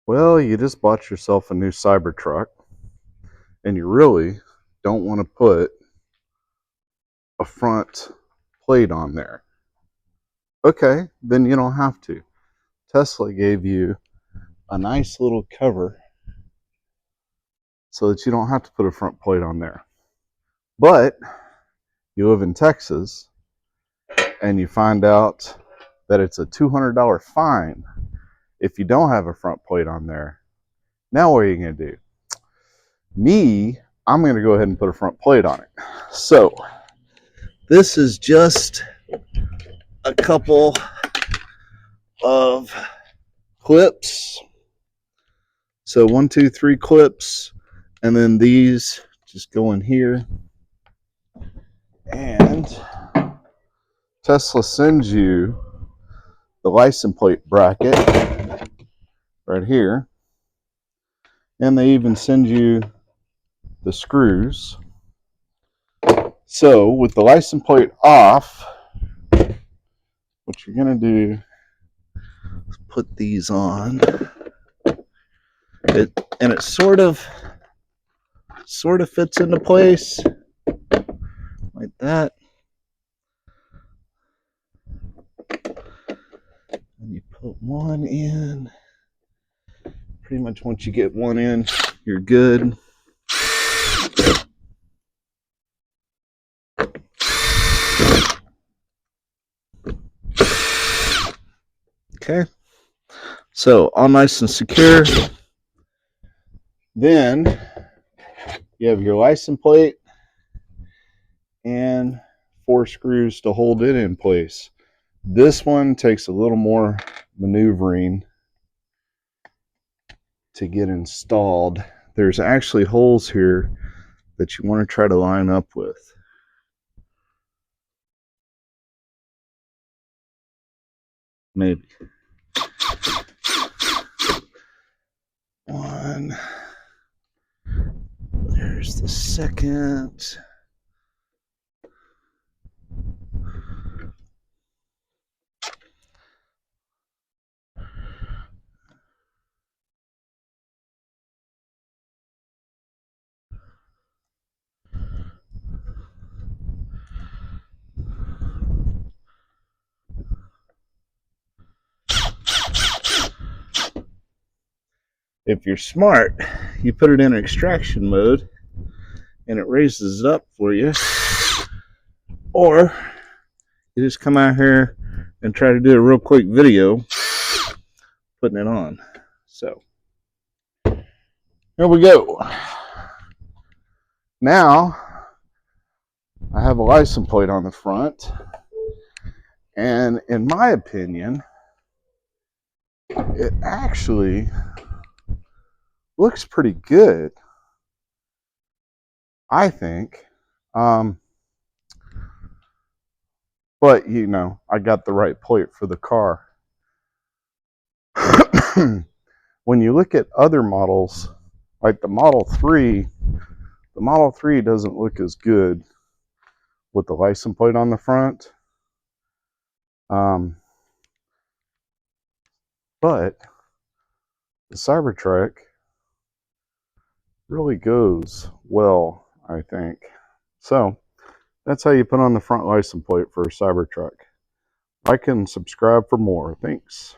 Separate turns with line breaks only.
Well, you just bought yourself a new Cybertruck and you really don't want to put a front plate on there. Okay, then you don't have to. Tesla gave you a nice little cover so that you don't have to put a front plate on there. But you live in Texas and you find out that it's a $200 fine if you don't have a front plate on there. Now what are you going to do? I'm going to go ahead and put a front plate on it. So this is just a couple of clips. So 1, 2, 3 clips, and then these just go in here. And Tesla sends you the license plate bracket right here, and they even send you the screws. So with the license plate off, what you're gonna do is put these on. It sort of fits into place like that. And you put one in. Pretty much once you get one in, you're good. Okay, so all nice and secure. Then you have your license plate and 4 screws to hold it in place. This one takes a little more maneuvering to get installed. There's actually holes here that you want to try to line up with. Maybe. One. There's the second. If you're smart, you put it in extraction mode and it raises it up for you. Or you just come out here and try to do a real quick video putting it on. So here we go. Now I have a license plate on the front, and in my opinion, it actually looks pretty good, I think. But you know, I got the right plate for the car. When you look at other models, like the Model 3, the Model 3 doesn't look as good with the license plate on the front. But the Cybertruck really goes well, I think. So that's how you put on the front license plate for a Cybertruck. Like and subscribe for more. Thanks.